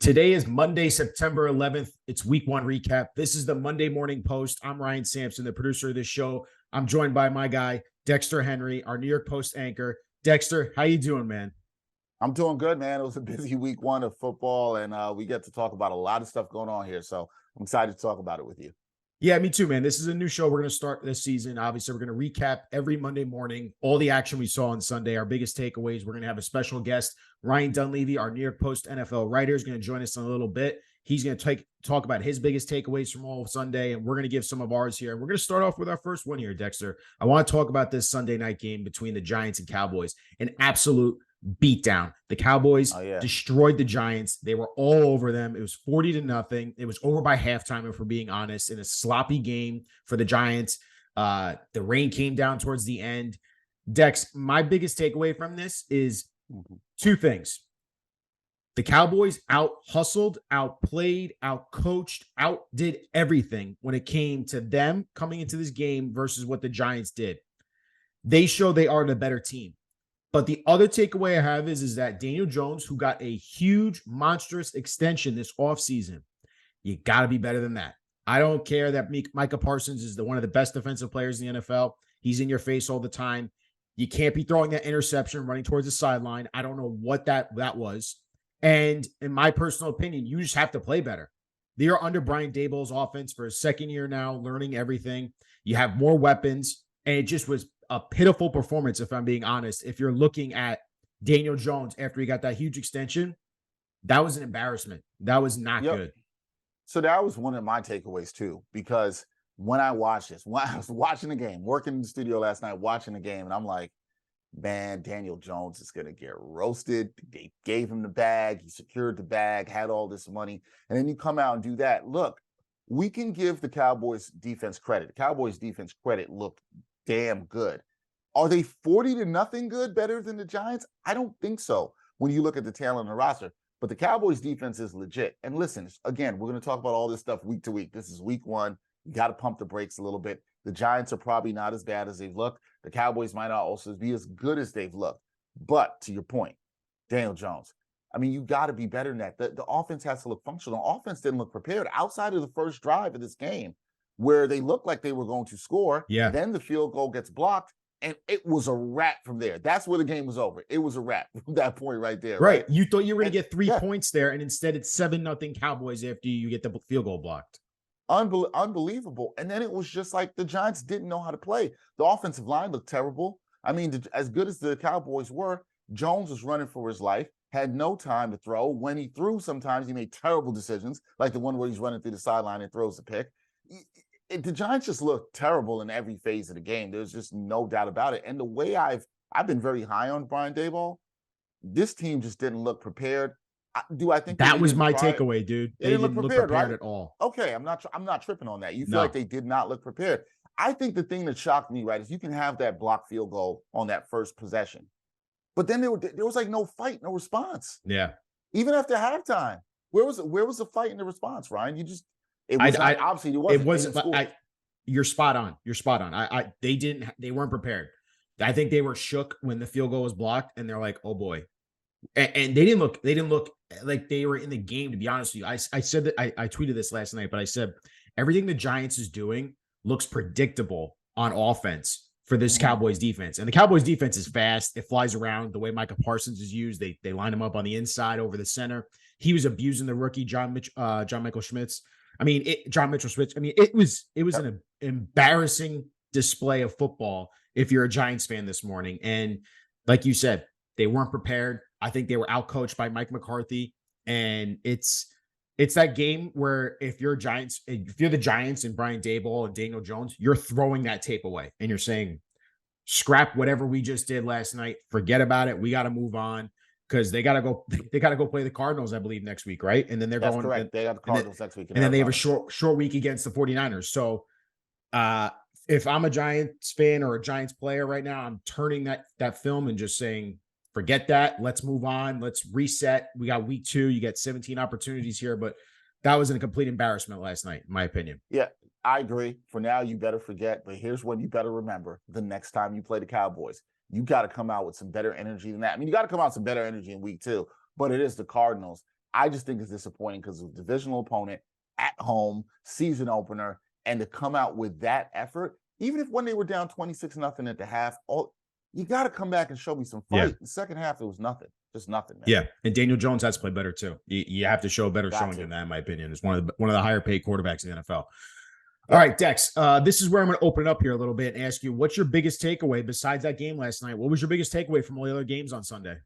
Today is Monday, September 11th. It's week one recap. This is the Monday Morning Post. I'm Ryan Sampson, the producer of this show. I'm joined by my guy, Dexter Henry, our New York Post anchor. Dexter, how you doing, man? I'm doing good, man. It was a busy week one of football, and we get to talk about a lot of stuff going on here. So I'm excited to talk about it with you. Yeah, me too, man. This is a new show we're going to start this season. Obviously, we're going to recap every Monday morning, all the action we saw on Sunday, our biggest takeaways. We're going to have a special guest, Ryan Dunleavy, our New York Post NFL writer, is going to join us in a little bit. He's going to talk about his biggest takeaways from all of Sunday, and we're going to give some of ours here. And we're going to start off with our first one here, Dexter. I want to talk about this Sunday night game between the Giants and Cowboys. An absolute beatdown. The Cowboys destroyed the Giants. They were all over them. It was 40-0. It was over by halftime, if we're being honest, in a sloppy game for the Giants. The rain came down towards the end. Dex, my biggest takeaway from this is two things. The Cowboys out-hustled, outplayed, out-coached, outdid everything when it came to them coming into this game versus what the Giants did. They show they are the better team. But the other takeaway I have is that Daniel Jones, who got a huge, monstrous extension this offseason, you got to be better than that. I don't care that Micah Parsons is one of the best defensive players in the NFL. He's in your face all the time. You can't be throwing that interception, running towards the sideline. I don't know what that was. And in my personal opinion, you just have to play better. They are under Brian Daboll's offense for a second year now, learning everything. You have more weapons, and it just was a pitiful performance, if I'm being honest. If you're looking at Daniel Jones after he got that huge extension, that was an embarrassment. That was not good. So that was one of my takeaways too, because when I watched this, when I was watching the game, working in the studio last night, watching the game, and I'm like, man, Daniel Jones is going to get roasted. They gave him the bag. He secured the bag, had all this money. And then you come out and do that. Look, we can give the Cowboys defense credit. The Cowboys defense credit looked damn good. Are they 40-0 good, better than the Giants? I don't think so when you look at the talent on the roster. But the Cowboys defense is legit. And listen, again, we're going to talk about all this stuff week to week. This is week one. You got to pump the brakes a little bit. The Giants are probably not as bad as they've looked. The Cowboys might not also be as good as they've looked. But to your point, Daniel Jones, I mean, you got to be better than that. The offense has to look functional. The offense didn't look prepared outside of the first drive of this game, where they looked like they were going to score. Yeah. Then the field goal gets blocked, and it was a wrap from there. That's where the game was over. It was a wrap from that point right there. Right. You thought you were going to get 3 points there, and instead it's 7-0 Cowboys after you get the field goal blocked. Unbelievable. And then it was just like the Giants didn't know how to play. The offensive line looked terrible. I mean, as good as the Cowboys were, Jones was running for his life, had no time to throw. When he threw, sometimes he made terrible decisions, like the one where he's running through the sideline and throws the pick. The Giants just looked terrible in every phase of the game. There's just no doubt about it. And the way I've been very high on Brian Daboll, this team just didn't look prepared. Do I think that was my takeaway, dude? They didn't look prepared right? at all. Okay, I'm not tripping on that. You feel like they did not look prepared. I think the thing that shocked me, right, is you can have that blocked field goal on that first possession, but then there was like no fight, no response. Yeah. Even after halftime, where was the fight and the response, Ryan? Obviously it wasn't. You're spot on. You're spot on. They weren't prepared. I think they were shook when the field goal was blocked, and they're like, oh boy. And they didn't look like they were in the game, to be honest with you. I said that I tweeted this last night, but I said everything the Giants is doing looks predictable on offense for this Cowboys defense. And the Cowboys defense is fast. It flies around the way Micah Parsons is used. They line him up on the inside over the center. He was abusing the rookie John Michael Schmitz. John Mitchell Schmitz. I mean, it was an embarrassing display of football if you're a Giants fan this morning. And like you said, they weren't prepared. I think they were outcoached by Mike McCarthy. And it's that game where if you're the Giants and Brian Daboll and Daniel Jones, you're throwing that tape away and you're saying, scrap whatever we just did last night. Forget about it. We got to move on because they got to go play the Cardinals, I believe, next week, right? And then That's correct. They got the Cardinals next week. And then they have a short week against the 49ers. So if I'm a Giants fan or a Giants player right now, I'm turning that film and just saying, forget that. Let's move on. Let's reset. We got week 2. You get 17 opportunities here, but that was a complete embarrassment last night, in my opinion. Yeah, I agree. For now, you better forget. But here's what you better remember: the next time you play the Cowboys, you got to come out with some better energy than that. I mean, you got to come out with some better energy in week 2, but it is the Cardinals. I just think it's disappointing because of divisional opponent at home, season opener, and to come out with that effort, even if when they were down 26-0 at the half, you got to come back and show me some Yeah. fight. The second half, it was nothing. Just nothing, man. Yeah. And Daniel Jones has to play better too. You have to show a better Got showing to. than that, in my opinion. It's one of the higher paid quarterbacks in the NFL. Yeah. All right, Dex, this is where I'm going to open it up here a little bit and ask you, what's your biggest takeaway besides that game last night? What was your biggest takeaway from all the other games on Sunday?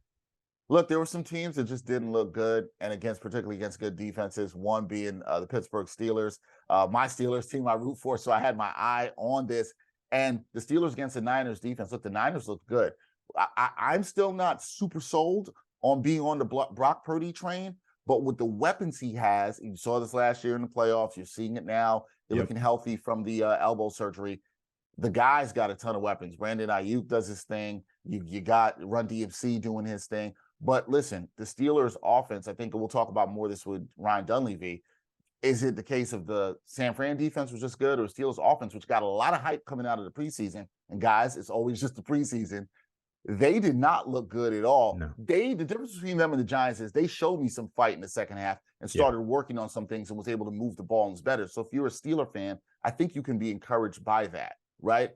Look, there were some teams that just didn't look good, and particularly against good defenses. One being the Pittsburgh Steelers, my Steelers team I root for, so I had my eye on this. And the Steelers against the Niners defense. Look, the Niners look good. I'm still not super sold on being on the Brock Purdy train, but with the weapons he has, you saw this last year in the playoffs. You're seeing it now. They're looking healthy from the elbow surgery. The guy's got a ton of weapons. Brandon Ayuk does his thing. You got Run DMC doing his thing. But listen, the Steelers' offense, I think we'll talk about more of this with Ryan Dunleavy. Is it the case of the San Fran defense was just good, or Steelers' offense, which got a lot of hype coming out of the preseason? And guys, it's always just the preseason. They did not look good at all. No. The difference between them and the Giants is they showed me some fight in the second half and started working on some things and was able to move the ball and was better. So if you're a Steeler fan, I think you can be encouraged by that, right?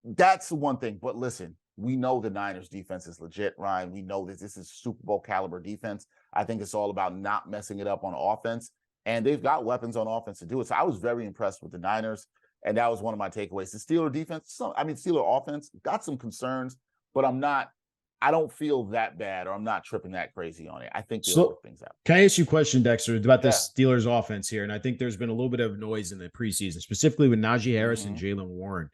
That's the one thing. But listen, we know the Niners defense is legit, Ryan. We know that this is Super Bowl caliber defense. I think it's all about not messing it up on offense. And they've got weapons on offense to do it. So I was very impressed with the Niners. And that was one of my takeaways. The Steeler defense, Steeler offense, got some concerns, but I don't feel that bad, or I'm not tripping that crazy on it. I think they'll work things out. Can I ask you a question, Dexter, about the Steelers offense here? And I think there's been a little bit of noise in the preseason, specifically with Najee Harris and Jaylen Warren.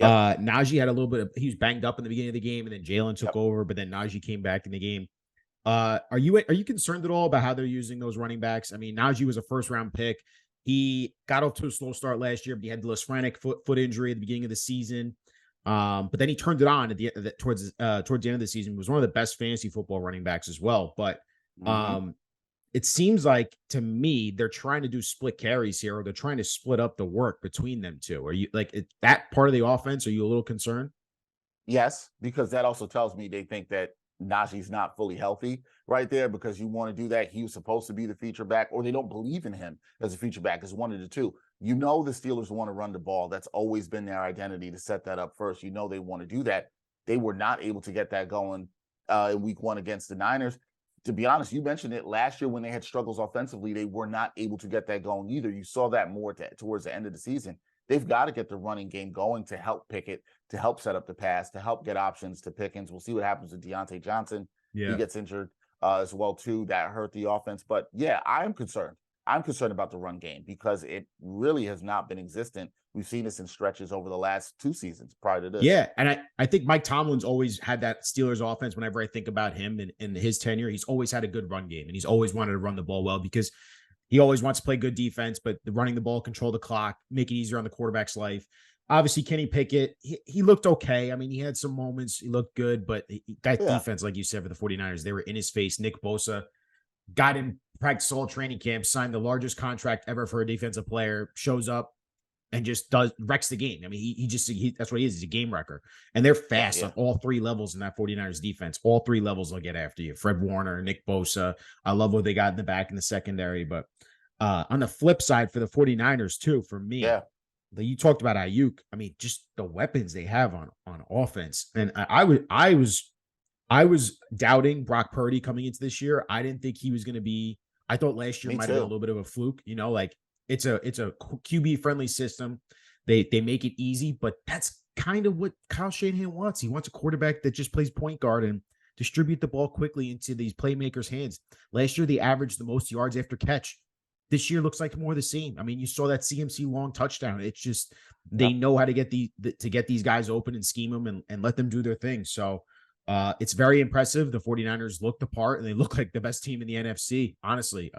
Najee had a little bit he was banged up in the beginning of the game, and then Jaylen took over, but then Najee came back in the game. Are you concerned at all about how they're using those running backs? I mean, Najee was a first-round pick. He got off to a slow start last year, but he had the lisfranc foot injury at the beginning of the season. But then he turned it on towards the end of the season. He was one of the best fantasy football running backs as well. But it seems like, to me, they're trying to do split carries here, or they're trying to split up the work between them two. Are you that part of the offense? Are you a little concerned? Yes, because that also tells me they think that Najee's not fully healthy right there, because you want to do that. He was supposed to be the feature back, or they don't believe in him as a feature back. It's one of the two. You know, the Steelers want to run the ball. That's always been their identity, to set that up first. You know, they want to do that. They were not able to get that going in week one against the Niners. To be honest, you mentioned it last year when they had struggles offensively. They were not able to get that going either. You saw that more towards the end of the season. They've got to get the running game going to help Pickett, to help set up the pass, to help get options to Pickens. We'll see what happens with Deontay Johnson. He gets injured as well, too. That hurt the offense. But, yeah, I'm concerned. I'm concerned about the run game, because it really has not been existent. We've seen this in stretches over the last 2 seasons prior to this. Yeah, and I think Mike Tomlin's always had that Steelers offense. Whenever I think about him in his tenure, he's always had a good run game, and he's always wanted to run the ball well, because he always wants to play good defense, but the running the ball, control the clock, make it easier on the quarterback's life. Obviously, Kenny Pickett, he looked okay. I mean, he had some moments. He looked good, but that defense, like you said, for the 49ers, they were in his face. Nick Bosa got him practice all training camp, signed the largest contract ever for a defensive player, shows up and just wrecks the game. I mean, he that's what he is. He's a game wrecker. And they're fast on all 3 levels in that 49ers defense. All 3 levels will get after you. Fred Warner, Nick Bosa. I love what they got in the back in the secondary. But on the flip side for the 49ers too, for me, you talked about Ayuk. I mean, just the weapons they have on offense. And I was doubting Brock Purdy coming into this year. I didn't think he was going to be. I thought last year might have been a little bit of a fluke. You know, like it's a QB friendly system. They make it easy, but that's kind of what Kyle Shanahan wants. He wants a quarterback that just plays point guard and distribute the ball quickly into these playmakers' hands. Last year they averaged the most yards after catch. This year looks like more of the same. I mean, you saw that CMC long touchdown. It's just they know how to get these guys open and scheme them and let them do their thing. So it's very impressive. The 49ers looked the part, and they look like the best team in the NFC. Honestly,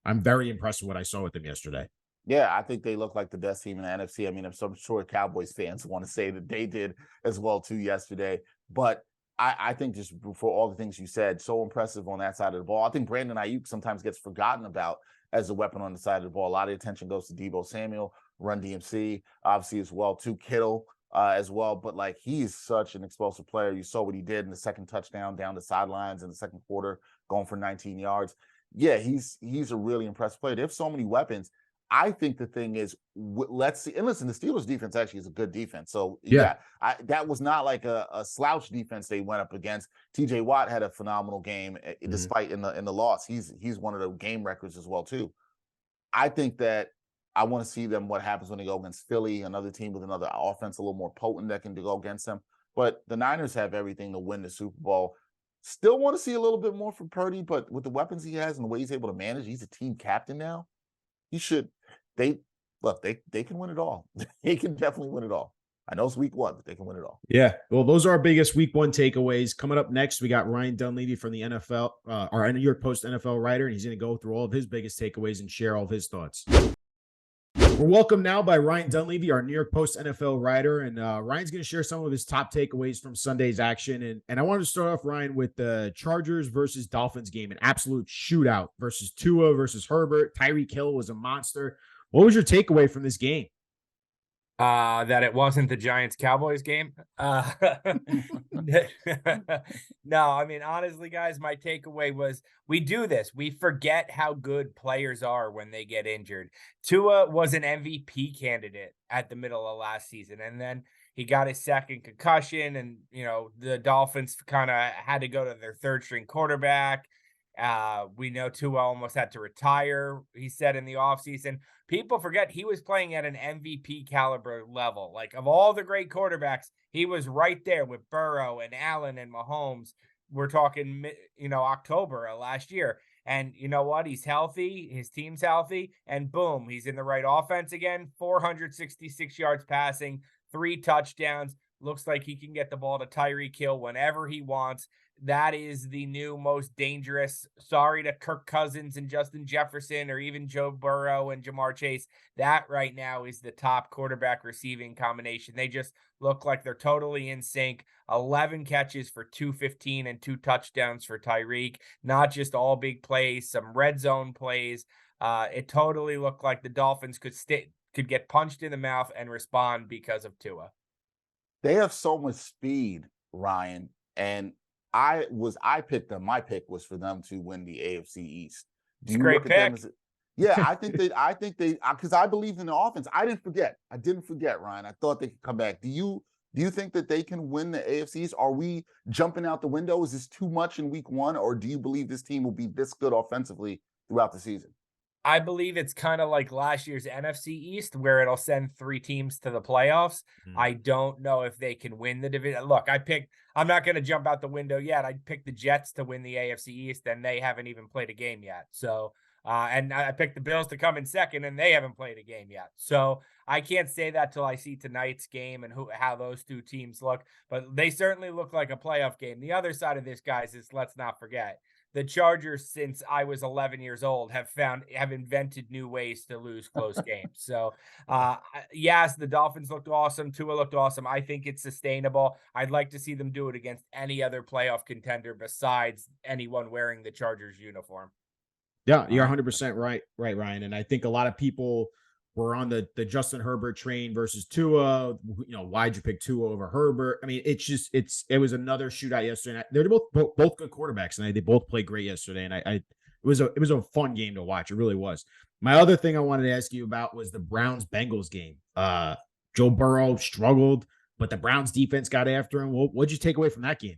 I'm very impressed with what I saw with them yesterday. Yeah, I think they look like the best team in the NFC. I mean, I'm sure Cowboys fans want to say that they did as well too yesterday. But I think, just for all the things you said, so impressive on that side of the ball. I think Brandon Ayuk sometimes gets forgotten about as a weapon on the side of the ball. A lot of attention goes to Deebo Samuel, Run DMC, obviously as well too, Kittle as well. But like, he's such an explosive player. You saw what he did in the second touchdown down the sidelines in the second quarter, going for 19 yards. Yeah, he's a really impressive player. They have so many weapons. I think the thing is, let's see. And listen, the Steelers' defense actually is a good defense. So Yeah. yeah, that was not like a slouch defense they went up against. T.J. Watt had a phenomenal game, Mhm. despite in the loss. He's one of the game records as well too. I think that I want to see them what happens when they go against Philly, another team with another offense a little more potent that can go against them. But the Niners have everything to win the Super Bowl. Still want to see a little bit more from Purdy, but with the weapons he has and the way he's able to manage, he's a team captain now. He should. They look. They can win it all. They can definitely win it all. I know it's week one, but they can win it all. Yeah. Well, those are our biggest week one takeaways. Coming up next, we got Ryan Dunleavy from the NFL, our New York Post NFL writer, and he's going to go through all of his biggest takeaways and share all of his thoughts. We're welcomed now by Ryan Dunleavy, our New York Post NFL writer, and Ryan's going to share some of his top takeaways from Sunday's action. And I wanted to start off, Ryan, with the Chargers versus Dolphins game, an absolute shootout versus Tua versus Herbert. Tyreek Hill was a monster. What was your takeaway from this game? That it wasn't the Giants Cowboys game. No, I mean, honestly, guys, my takeaway was we do this. We forget how good players are when they get injured. Tua was an MVP candidate at the middle of last season, and then he got his second concussion, and the Dolphins kind of had to go to their third string quarterback. We know Tua almost had to retire, he said in the offseason. People forget he was playing at an MVP caliber level. Like, of all the great quarterbacks, he was right there with Burrow and Allen and Mahomes. We're talking, October of last year. And you know what? He's healthy. His team's healthy. And boom, he's in the right offense again. 466 yards passing, 3 touchdowns. Looks like he can get the ball to Tyreek Hill whenever he wants. That is the new most dangerous. Sorry to Kirk Cousins and Justin Jefferson or even Joe Burrow and Jamar Chase. That right now is the top quarterback receiving combination. They just look like they're totally in sync. 11 catches for 215 and 2 touchdowns for Tyreek. Not just all big plays, some red zone plays. It totally looked like the Dolphins could get punched in the mouth and respond because of Tua. They have so much speed, Ryan, and I picked them. My pick was for them to win the AFC East. Do It's a you great look at them pick. as yeah, I think they because I believed in the offense. I didn't forget. Ryan. I thought they could come back. Do you think that they can win the AFC East? Are we jumping out the window? Is this too much in week one, or do you believe this team will be this good offensively throughout the season? I believe it's kind of like last year's NFC East, where it'll send 3 teams to the playoffs. Mm. I don't know if they can win the division. Look, I'm not going to jump out the window yet. I picked the Jets to win the AFC East, and they haven't even played a game yet. So, and I picked the Bills to come in second, and they haven't played a game yet. So I can't say that till I see tonight's game and how those 2 teams look. But they certainly look like a playoff game. The other side of this, guys, is let's not forget the Chargers, since I was 11 years old, have invented new ways to lose close games. So, yes, the Dolphins looked awesome. Tua looked awesome. I think it's sustainable. I'd like to see them do it against any other playoff contender besides anyone wearing the Chargers uniform. Yeah, All you're right. 100% right, Ryan. And I think a lot of people were on the Justin Herbert train versus Tua. Why'd you pick Tua over Herbert? I mean, it was another shootout yesterday. And they're both good quarterbacks, and they both played great yesterday. And it was a fun game to watch. It really was. My other thing I wanted to ask you about was the Browns Bengals game. Joe Burrow struggled, but the Browns defense got after him. What'd you take away from that game?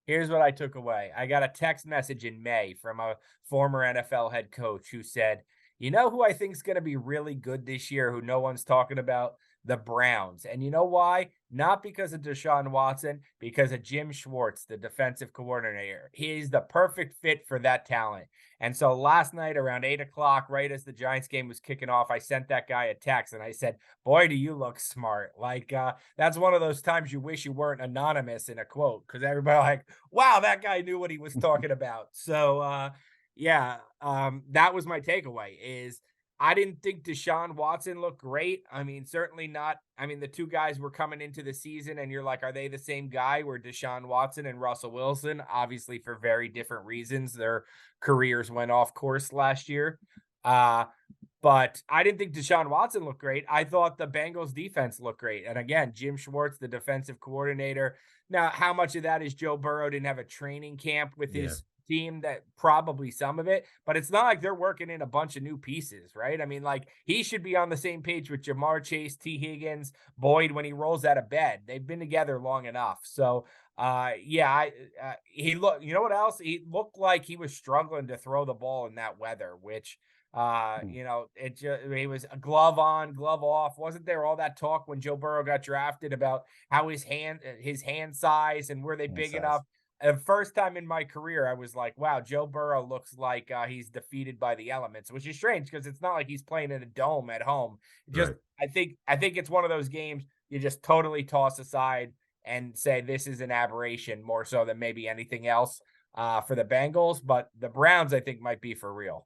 Here's what I took away. I got a text message in May from a former NFL head coach who said, "You know who I think is going to be really good this year, who no one's talking about? The Browns." And you know why? Not because of Deshaun Watson, because of Jim Schwartz, the defensive coordinator. He's the perfect fit for that talent. And so last night around 8 o'clock, right as the Giants game was kicking off, I sent that guy a text and I said, "Boy, do you look smart." Like, that's one of those times you wish you weren't anonymous in a quote, because everybody like, wow, that guy knew what he was talking about. So, yeah, that was my takeaway is I didn't think Deshaun Watson looked great. I mean, certainly not. I mean, the 2 guys were coming into the season and you're like, are they the same guy? Were Deshaun Watson and Russell Wilson, obviously for very different reasons. Their careers went off course last year. But I didn't think Deshaun Watson looked great. I thought the Bengals defense looked great. And again, Jim Schwartz, the defensive coordinator. Now, how much of that is Joe Burrow didn't have a training camp with Yeah. his team, that probably some of it, but it's not like they're working in a bunch of new pieces, right? I mean, like, he should be on the same page with Jamar Chase, T. Higgins, Boyd when he rolls out of bed. They've been together long enough. So, he looked, you know what else? He looked like he was struggling to throw the ball in that weather, which it was a glove on, glove off. Wasn't there all that talk when Joe Burrow got drafted about how his hand size and were they Hand big size. enough? The first time in my career, I was like, wow, Joe Burrow looks like he's defeated by the elements, which is strange because it's not like he's playing in a dome at home. Just, Right. I think it's one of those games you just totally toss aside and say this is an aberration more so than maybe anything else for the Bengals. But the Browns, I think, might be for real.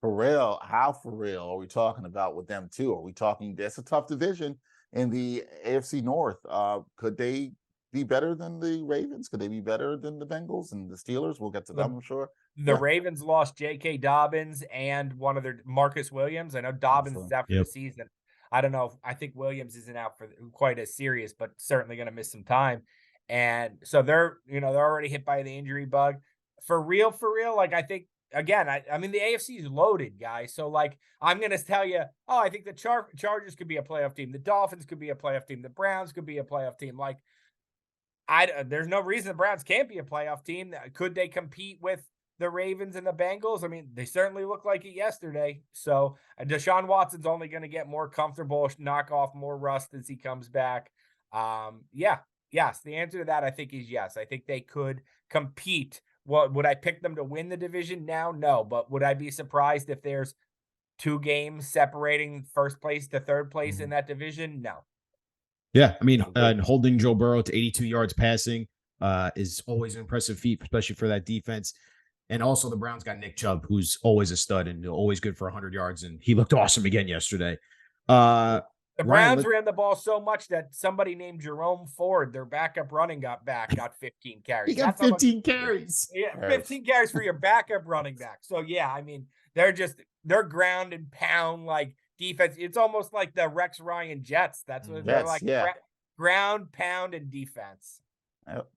For real, how for real are we talking about with them too? Are we talking? That's a tough division in the AFC North. Could they be better than the Ravens? Could they be better than the Bengals and the Steelers? We'll get to them, The I'm sure. The Yeah, Ravens lost J.K. Dobbins and one of their Marcus Williams. I know Dobbins is absolutely. out for the Yep. season. I don't know. I think Williams isn't out for quite as serious, but certainly going to miss some time. And so they're already hit by the injury bug. For real, for real. Like, I think again, I mean the AFC is loaded, guys. So like I'm going to tell you, oh, I think the Chargers could be a playoff team. The Dolphins could be a playoff team. The Browns could be a playoff team. Like there's no reason the Browns can't be a playoff team. Could they compete with the Ravens and the Bengals? I mean, they certainly look like it yesterday. So Deshaun Watson's only going to get more comfortable, knock off more rust as he comes back. Yes. The answer to that, I think, is yes. I think they could compete. What would I pick them to win the division now? No, but would I be surprised if there's 2 games separating first place to third place in Mhm. that division? No. Yeah, I mean, Agree. and holding Joe Burrow to 82 yards passing is always an impressive feat, especially for that defense. And also, the Browns got Nick Chubb, who's always a stud and always good for 100 yards, and he looked awesome again yesterday. Uh, The Ryan, Browns ran the ball so much that somebody named Jerome Ford, their backup running got 15 he carries. got That's how much. 15 carries. Yeah, Harris. 15 carries for your backup running back. So yeah, I mean, they're ground and pound like defense. It's almost like the Rex Ryan Jets. That's what they're Jets, like, yeah. ground, pound, and defense. Yep.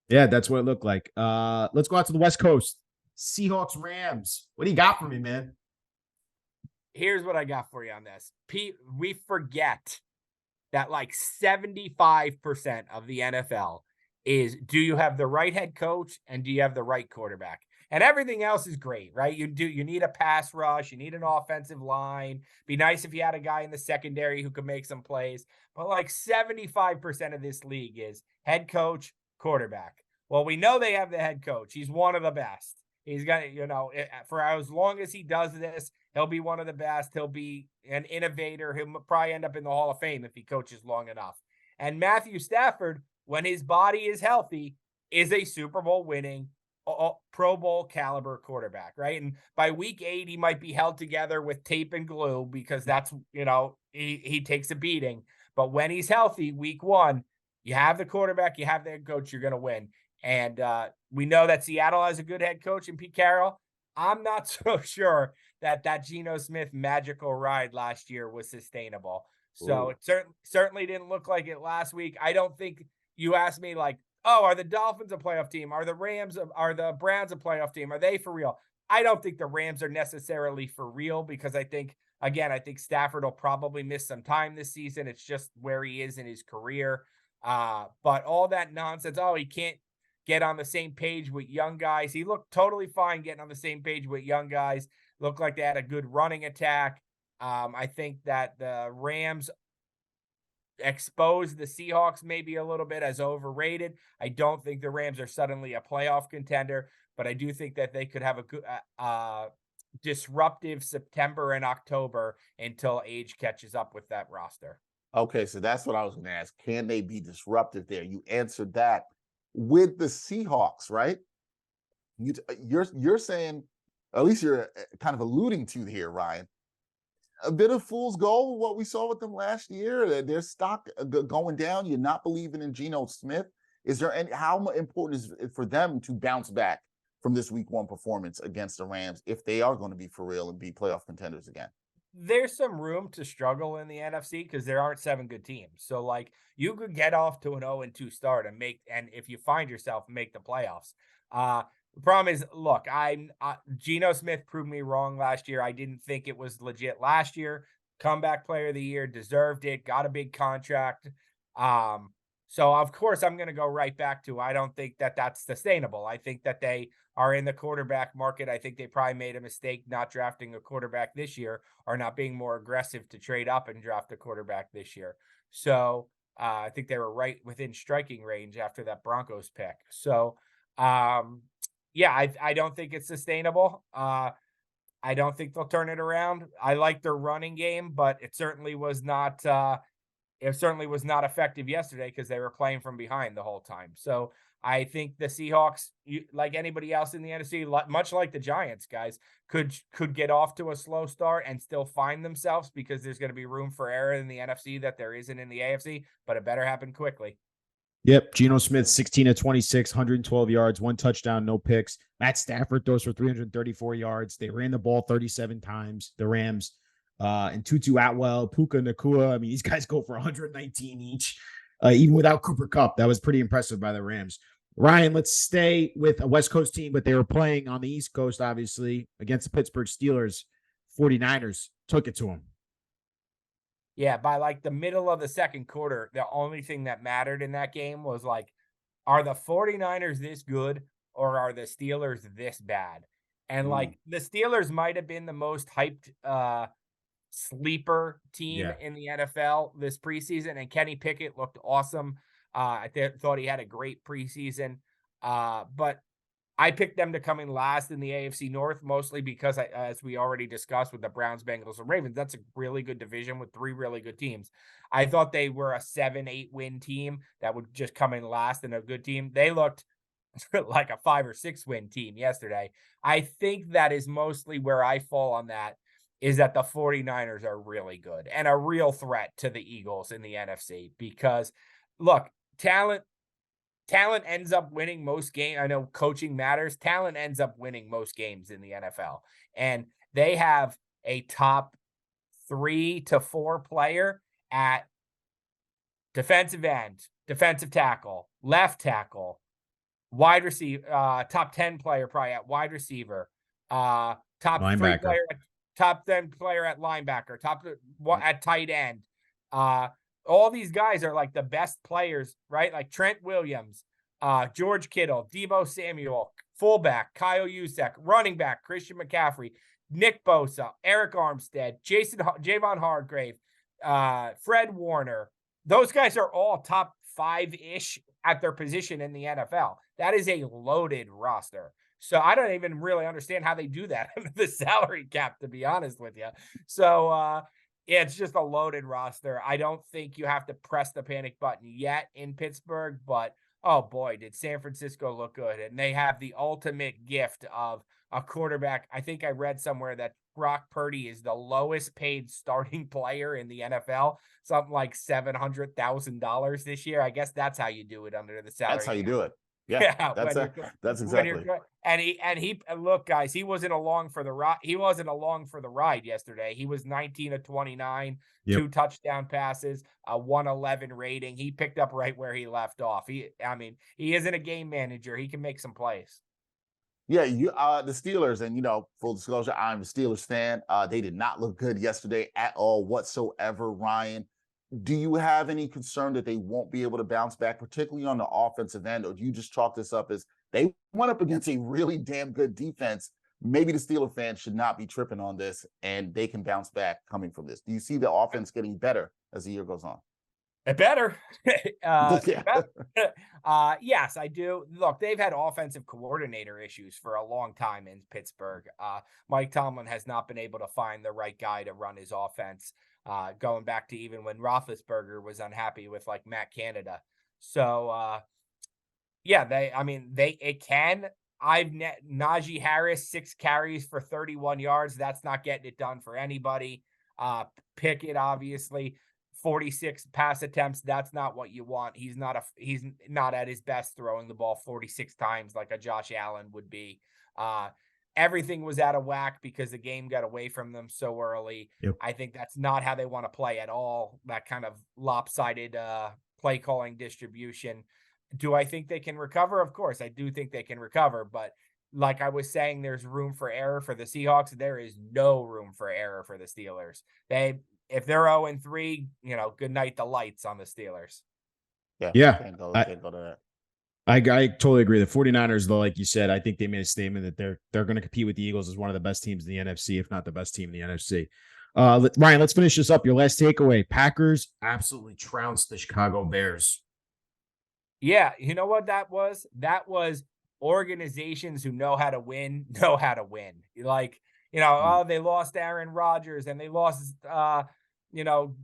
Yeah, that's what it looked like. Let's go out to the West Coast. Seahawks, Rams. What do you got for me, man? Here's what I got for you on this. We forget that like 75% of the NFL is, do you have the right head coach and do you have the right quarterback? And everything else is great, right? You need a pass rush, you need an offensive line. Be nice if you had a guy in the secondary who could make some plays. But like 75% of this league is head coach, quarterback. Well, we know they have the head coach. He's one of the best. He's got, for as long as he does this, he'll be one of the best. He'll be an innovator. He'll probably end up in the Hall of Fame if he coaches long enough. And Matthew Stafford, when his body is healthy, is a Super Bowl winning, Pro Bowl caliber quarterback, right? And by week 8, he might be held together with tape and glue because that's, he takes a beating. But when he's healthy, week 1, you have the quarterback, you have the head coach, you're going to win. And we know that Seattle has a good head coach in Pete Carroll. I'm not so sure that Geno Smith magical ride last year was sustainable. So Ooh. it certainly didn't look like it last week. I don't think you asked me like, oh, are the Dolphins a playoff team? Are the Browns a playoff team? Are they for real? I don't think the Rams are necessarily for real because I think Stafford will probably miss some time this season. It's just where he is in his career. But all that nonsense, oh, he can't get on the same page with young guys. He looked totally fine getting on the same page with young guys. Looked like they had a good running attack. I think that the Rams exposed the Seahawks maybe a little bit as overrated. I don't think the Rams are suddenly a playoff contender, but I do think that they could have a good disruptive September and October until age catches up with that roster. Okay, so that's what I was going to ask. Can they be disruptive there? You answered that with the Seahawks, right? You're saying, at least you're kind of alluding to here, Ryan, a bit of fool's gold, what we saw with them last year. Their stock going down. You're not believing in Geno Smith. Is there any? How important is it for them to bounce back from this Week 1 performance against the Rams if they are going to be for real and be playoff contenders again? There's some room to struggle in the NFC because there aren't 7 good teams. So like you could get off to an 0-2 start and if you find yourself, make the playoffs. The problem is, look, Geno Smith proved me wrong last year. I didn't think it was legit last year. Comeback player of the year, deserved it, got a big contract. So of course I'm going to go right back to, I don't think that that's sustainable. I think that they are in the quarterback market. I think they probably made a mistake not drafting a quarterback this year, or not being more aggressive to trade up and draft a quarterback this year. So I think they were right within striking range after that Broncos pick. So yeah, I don't think it's sustainable. I don't think they'll turn it around. I like their running game, but it certainly was not effective yesterday because they were playing from behind the whole time. So I think the Seahawks, like anybody else in the NFC, much like the Giants, guys, could get off to a slow start and still find themselves, because there's going to be room for error in the NFC that there isn't in the AFC, but it better happen quickly. Yep. Geno Smith, 16 of 26, 112 yards, 1 touchdown, no picks. Matt Stafford throws for 334 yards. They ran the ball 37 times, the Rams. And Tutu Atwell, Puka Nakua. I mean, these guys go for 119 each, even without Cooper Kupp. That was pretty impressive by the Rams. Ryan, let's stay with a West Coast team, but they were playing on the East Coast, obviously, against the Pittsburgh Steelers. 49ers took it to them. Yeah, by like the middle of the second quarter, the only thing that mattered in that game was like, are the 49ers this good, or are the Steelers this bad? And like the Steelers might have been the most hyped sleeper team in the NFL this preseason, and Kenny Pickett looked awesome. I thought he had a great preseason, but I picked them to come in last in the AFC North, mostly because, as we already discussed with the Browns, Bengals, and Ravens, that's a really good division with 3 really good teams. I thought they were a 7-8 win team that would just come in last, and a good team. They looked like a 5 or 6 win team yesterday. I think that is mostly where I fall on that, is that the 49ers are really good and a real threat to the Eagles in the NFC, because look, talent ends up winning most games. I know coaching matters. Talent ends up winning most games in the NFL. And they have a top 3 to 4 player at defensive end, defensive tackle, left tackle, wide receiver, top 10 player probably at wide receiver, top linebacker. 3 player, top 10 player at linebacker, top at tight end. All these guys are like the best players, right? Like Trent Williams, George Kittle, Deebo Samuel, fullback, Kyle Juszczyk, running back, Christian McCaffrey, Nick Bosa, Eric Armstead, Javon Hargrave, Fred Warner. Those guys are all top 5-ish at their position in the NFL. That is a loaded roster. So I don't even really understand how they do that under the salary cap, to be honest with you. So it's just a loaded roster. I don't think you have to press the panic button yet in Pittsburgh, but oh boy, did San Francisco look good. And they have the ultimate gift of a quarterback. I think I read somewhere that Brock Purdy is the lowest paid starting player in the NFL, something like $700,000 this year. I guess that's how you do it under the salary. That's how you do it. Yeah, that's exactly. And he look, guys, he wasn't along for the ride. He wasn't along for the ride yesterday. He was 19 of 29, 2 touchdown passes, a 111 rating. He picked up right where he left off. He isn't a game manager. He can make some plays. Yeah, the Steelers, and full disclosure, I'm a Steelers fan. They did not look good yesterday at all whatsoever, Ryan. Do you have any concern that they won't be able to bounce back, particularly on the offensive end, or do you just chalk this up as they went up against a really damn good defense? Maybe the Steeler fans should not be tripping on this, and they can bounce back coming from this. Do you see the offense getting better as the year goes on? It better. Yes, I do. Look, they've had offensive coordinator issues for a long time in Pittsburgh. Mike Tomlin has not been able to find the right guy to run his offense, going back to even when Roethlisberger was unhappy with like Matt Canada. So, it can. Najee Harris, 6 carries for 31 yards. That's not getting it done for anybody. Pickett, obviously, 46 pass attempts. That's not what you want. He's not at his best throwing the ball 46 times like a Josh Allen would be. Everything was out of whack because the game got away from them so early. Yep. I think that's not how they want to play at all. That kind of lopsided play calling distribution. Do I think they can recover? Of course, I do think they can recover, but like I was saying, there's room for error for the Seahawks. There is no room for error for the Steelers. If they're 0-3, good night the lights on the Steelers. Yeah. Can't go to that. I totally agree. The 49ers, though, like you said, I think they made a statement that they're going to compete with the Eagles as one of the best teams in the NFC, if not the best team in the NFC. Ryan, let's finish this up. Your last takeaway. Packers absolutely trounced the Chicago Bears. Yeah, you know what that was? That was organizations who know how to win, know how to win. Like, they lost Aaron Rodgers and they lost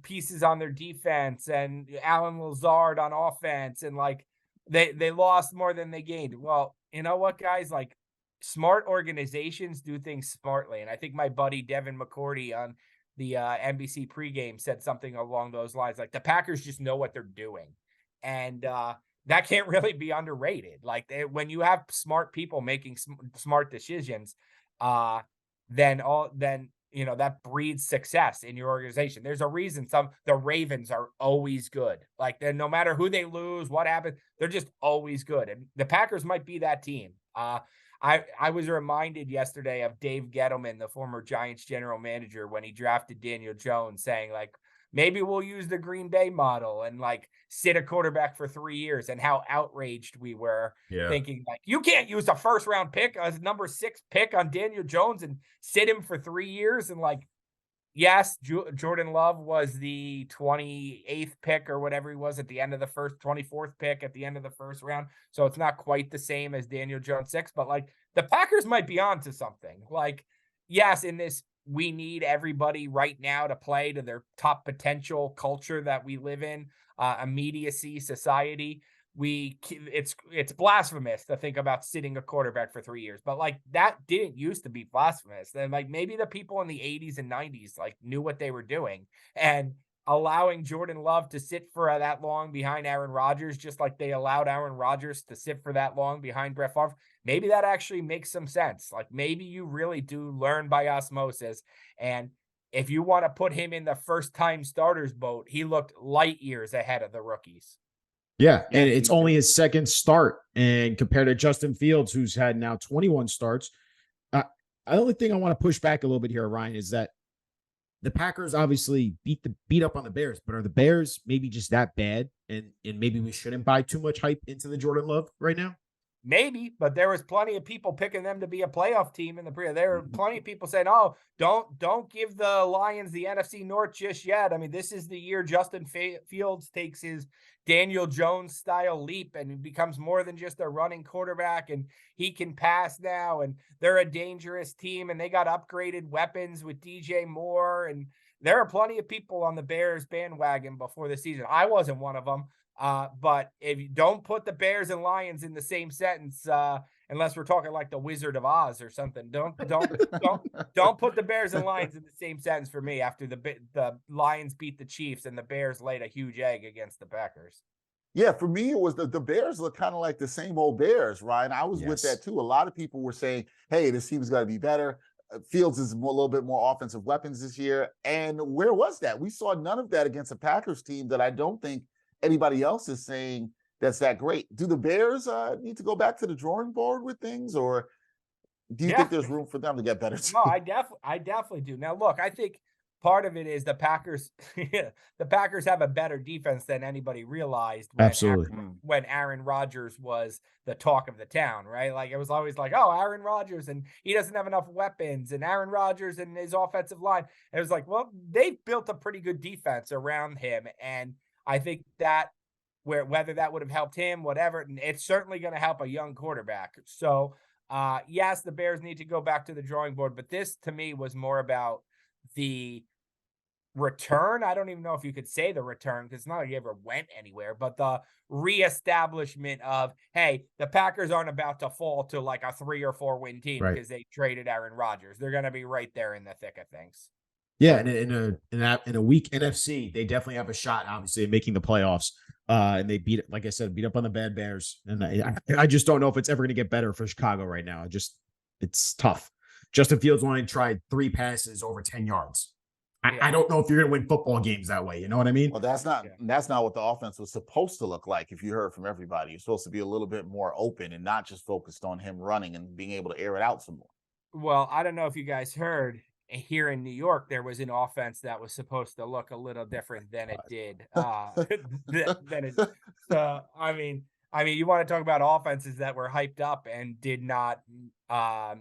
pieces on their defense and Alan Lazard on offense, and like they lost more than they gained. Well, you know what, guys? Like, smart organizations do things smartly. And I think my buddy Devin McCourty on the NBC pregame said something along those lines. Like, the Packers just know what they're doing. And that can't really be underrated. Like, when you have smart people making smart decisions, then that breeds success in your organization. There's a reason the Ravens are always good. Like, no matter who they lose, what happens, they're just always good. And the Packers might be that team. I was reminded yesterday of Dave Gettleman, the former Giants general manager, when he drafted Daniel Jones, saying, like, maybe we'll use the Green Bay model and like sit a quarterback for 3 years, and how outraged we were, thinking like, you can't use a first round pick as number 6 pick on Daniel Jones and sit him for 3 years. And like, yes, Jordan Love was the 28th pick or whatever he was at the end of the 24th pick at the end of the first round. So it's not quite the same as Daniel Jones 6, but like, the Packers might be on to something. Like, yes, in this, we need everybody right now to play to their top potential culture that we live in, immediacy society. It's blasphemous to think about sitting a quarterback for 3 years, but like, that didn't used to be blasphemous. And like, maybe the people in the 80s and 90s like knew what they were doing, and allowing Jordan Love to sit for that long behind Aaron Rodgers, just like they allowed Aaron Rodgers to sit for that long behind Brett Favre. Maybe that actually makes some sense. Like, maybe you really do learn by osmosis. And if you want to put him in the first time starters boat, he looked light years ahead of the rookies. Yeah, and it's only his second start, and compared to Justin Fields, who's had now 21 starts. The only thing I want to push back a little bit here, Ryan, is that the Packers obviously beat up on the Bears, but are the Bears maybe just that bad, and maybe we shouldn't buy too much hype into the Jordan Love right now? Maybe, but there was plenty of people picking them to be a playoff team in the pre. There were plenty of people saying, "Oh, don't give the Lions the NFC North just yet." I mean, this is the year Justin Fields takes his Daniel Jones style leap and becomes more than just a running quarterback, and he can pass now, and they're a dangerous team, and they got upgraded weapons with DJ Moore, and there are plenty of people on the Bears bandwagon before the season. I wasn't one of them. But if you don't put the Bears and Lions in the same sentence, unless we're talking like the Wizard of Oz or something, don't put the Bears and Lions in the same sentence for me after the Lions beat the Chiefs and the Bears laid a huge egg against the Packers. Yeah, for me, it was the Bears look kind of like the same old Bears, Ryan. I was with that too. A lot of people were saying, hey, this team's got to be better. Fields is a little bit more offensive weapons this year. And where was that? We saw none of that against a Packers team that I don't think anybody else is saying that's that great. Do the Bears need to go back to the drawing board with things, or do you think there's room for them to get better too? No, I definitely do. Now, look, I think part of it is the Packers. The Packers have a better defense than anybody realized. When Aaron Rodgers was the talk of the town, right? Like, it was always like, oh, Aaron Rodgers, and he doesn't have enough weapons, and Aaron Rodgers and his offensive line. And it was like, well, they've built a pretty good defense around him, and I think that whether that would have helped him, whatever, it's certainly going to help a young quarterback. So, yes, the Bears need to go back to the drawing board, but this to me was more about the return. I don't even know if you could say the return, because it's not like he ever went anywhere, but the reestablishment of, hey, the Packers aren't about to fall to like a 3 or 4 win team because they traded Aaron Rodgers. They're going to be right there in the thick of things. Yeah, and in a weak NFC, they definitely have a shot, obviously, at making the playoffs. And they beat up on the bad Bears. And I just don't know if it's ever going to get better for Chicago right now. It's tough. Justin Fields only tried 3 passes over 10 yards. I don't know if you're going to win football games that way. You know what I mean? Well, that's not what the offense was supposed to look like. If you heard from everybody, you're supposed to be a little bit more open and not just focused on him running and being able to air it out some more. Well, I don't know if you guys heard here in New York, there was an offense that was supposed to look a little different than it did. Than it. So, you want to talk about offenses that were hyped up and did not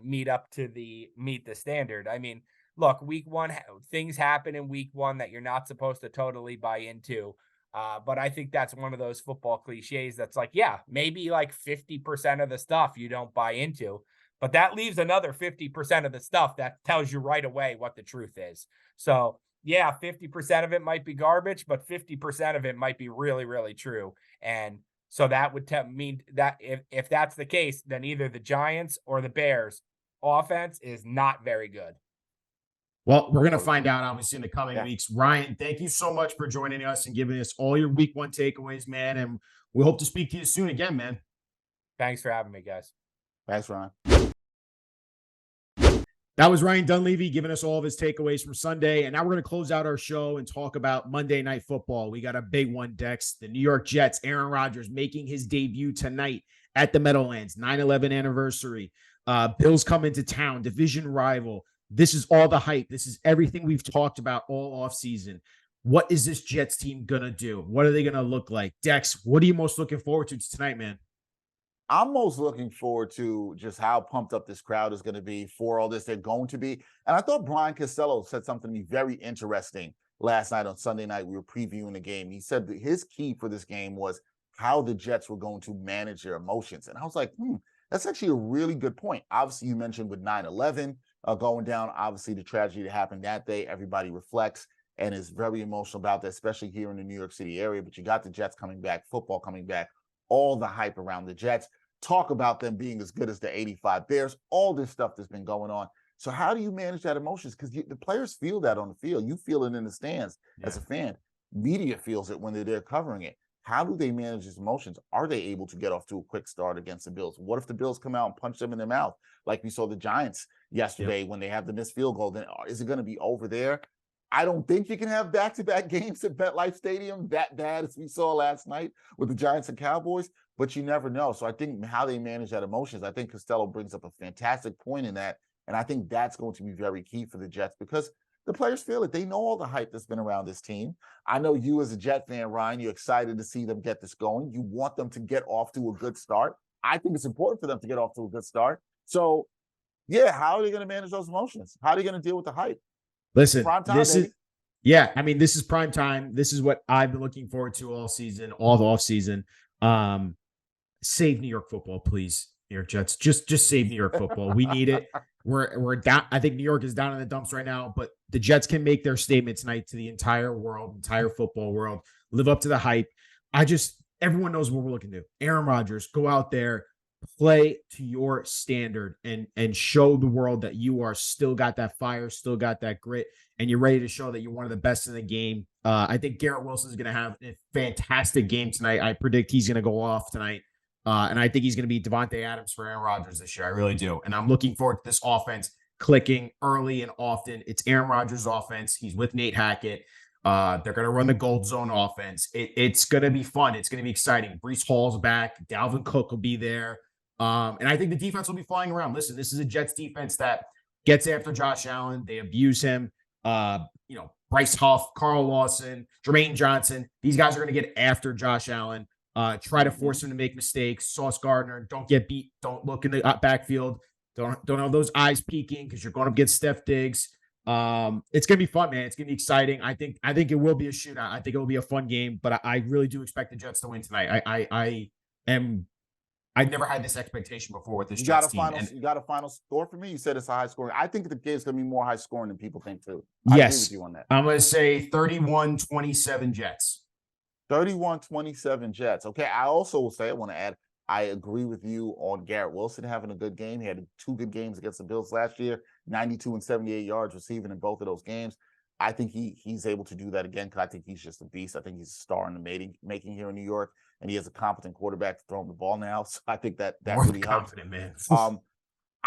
meet the standard. I mean, look, week one, things happen in week one that you're not supposed to totally buy into. But I think that's one of those football cliches that's like, yeah, maybe like 50% of the stuff you don't buy into. But that leaves another 50% of the stuff that tells you right away what the truth is. So, yeah, 50% of it might be garbage, but 50% of it might be really, really true. And so that would mean that if that's the case, then either the Giants or the Bears offense is not very good. Well, we're going to find out, obviously, in the coming Yeah. weeks. Ryan, thank you so much for joining us and giving us all your week one takeaways, man. And we hope to speak to you soon again, man. Thanks for having me, guys. Thanks, Ryan. That was Ryan Dunleavy giving us all of his takeaways from Sunday. And now we're going to close out our show and talk about Monday Night Football. We got a big one, Dex. The New York Jets, Aaron Rodgers making his debut tonight at the Meadowlands, 9/11 anniversary. Bills come into town, division rival. This is all the hype. This is everything we've talked about all offseason. What is this Jets team going to do? What are they going to look like? Dex, what are you most looking forward to tonight, man? I'm most looking forward to just how pumped up this crowd is going to be for all this. They're going to be. And I thought Brian Costello said something to me very interesting last night on Sunday night. We were previewing the game. He said that his key for this game was how the Jets were going to manage their emotions. And I was like, that's actually a really good point. Obviously, you mentioned with 9/11 going down, obviously the tragedy that happened that day, everybody reflects and is very emotional about that, especially here in the New York City area. But you got the Jets coming back, football coming back, all the hype around the Jets. Talk about them being as good as the 85 Bears, all this stuff that's been going on. So how do you manage that emotions? Because the players feel that on the field. You feel it in the stands as a fan. Media feels it when they're there covering it. How do they manage these emotions? Are they able to get off to a quick start against the Bills? What if the Bills come out and punch them in their mouth like we saw the Giants yesterday when they have the missed field goal? Then is it going to be over there? I don't think you can have back-to-back games at MetLife Stadium that bad as we saw last night with the Giants and Cowboys, but you never know. So I think how they manage that emotions, I think Costello brings up a fantastic point in that, and I think that's going to be very key for the Jets because the players feel it. They know all the hype that's been around this team. I know you as a Jet fan, Ryan, you're excited to see them get this going. You want them to get off to a good start. I think it's important for them to get off to a good start. So, yeah, how are they going to manage those emotions? How are they going to deal with the hype? Listen, Time, this baby. is prime time. This is what I've been looking forward to all season, all the off season. Save New York football, please. New York Jets, just save New York football. We need it. We're down. I think New York is down in the dumps right now, but the Jets can make their statement tonight to the entire world, entire football world. Live up to the hype. Everyone knows what we're looking to do. Aaron Rodgers, go out there, play to your standard and show the world that you are still got that fire, still got that grit, and you're ready to show that you're one of the best in the game. I think Garrett Wilson is going to have a fantastic game tonight. I predict he's going to go off tonight. And I think he's going to be Devontae Adams for Aaron Rodgers this year. I really do. And I'm looking forward to this offense clicking early and often. It's Aaron Rodgers' offense. He's with Nate Hackett. They're going to run the gold zone offense. It's going to be fun. It's going to be exciting. Breece Hall's back. Dalvin Cook will be there. And I think the defense will be flying around. Listen, this is a Jets defense that gets after Josh Allen. They abuse him. Bryce Huff, Carl Lawson, Jermaine Johnson. These guys are going to get after Josh Allen. Try to force him to make mistakes. Sauce Gardner, don't get beat. Don't look in the backfield. Don't have those eyes peeking because you're going to get Steph Diggs. It's going to be fun, man. It's going to be exciting. I think it will be a shootout. I think it will be a fun game, but I really do expect the Jets to win tonight. I've never had this expectation before with this Jets team. You got a final score for me? You said it's a high scoring. I think the game's going to be more high scoring than people think too. I agree with you on that. I'm going to say 31-27 Jets. 31-27 Jets. Okay, I also will say, I want to add, I agree with you on Garrett Wilson having a good game. He had 2 good games against the Bills last year, 92 and 78 yards receiving in both of those games. I think he's able to do that again because I think he's just a beast. I think he's a star in the making here in New York, and he has a competent quarterback to throw him the ball now. So I think that really helps. Man.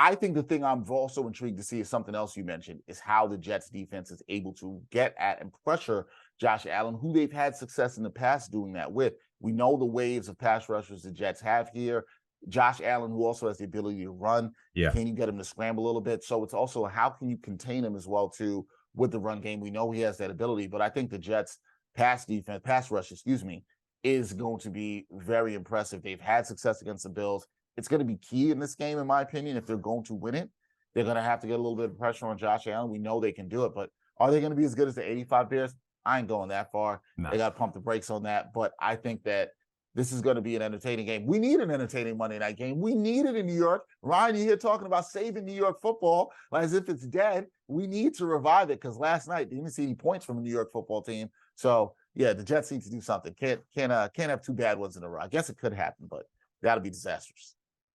I think the thing I'm also intrigued to see is something else you mentioned, is how the Jets defense is able to get at and pressure Josh Allen, who they've had success in the past doing that with. We know the waves of pass rushers the Jets have here. Josh Allen, who also has the ability to run. Yeah. Can you get him to scramble a little bit? So it's also how can you contain him as well, too, with the run game. We know he has that ability, but I think the Jets pass rush, is going to be very impressive. They've had success against the Bills. It's going to be key in this game, in my opinion, if they're going to win it. They're going to have to get a little bit of pressure on Josh Allen. We know they can do it, but are they going to be as good as the 85 Bears? I ain't going that far. No. They got to pump the brakes on that, but I think that this is going to be an entertaining game. We need an entertaining Monday night game. We need it in New York. Ryan, you're here talking about saving New York football as if it's dead. We need to revive it because last night they didn't see any points from the New York football team. So, yeah, the Jets need to do something. Can't have two bad ones in a row. I guess it could happen, but that'll be disastrous.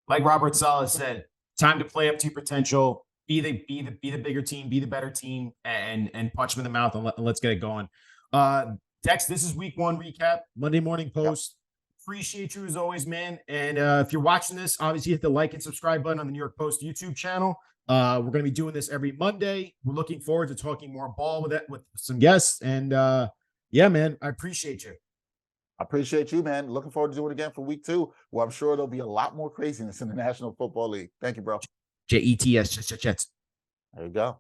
Like Robert Saleh said, time to play up to your potential. Be the bigger team, be the better team, and punch them in the mouth and let's get it going. Dex, this is week 1 recap, Monday Morning Post. Yep. Appreciate you as always, man. And if you're watching this, obviously hit the like and subscribe button on the New York Post YouTube channel. We're going to be doing this every Monday. We're looking forward to talking more ball with some guests. And yeah, man, I appreciate you. I appreciate you, man. Looking forward to doing it again for week 2, where I'm sure there'll be a lot more craziness in the National Football League. Thank you, bro. Jets. There you go.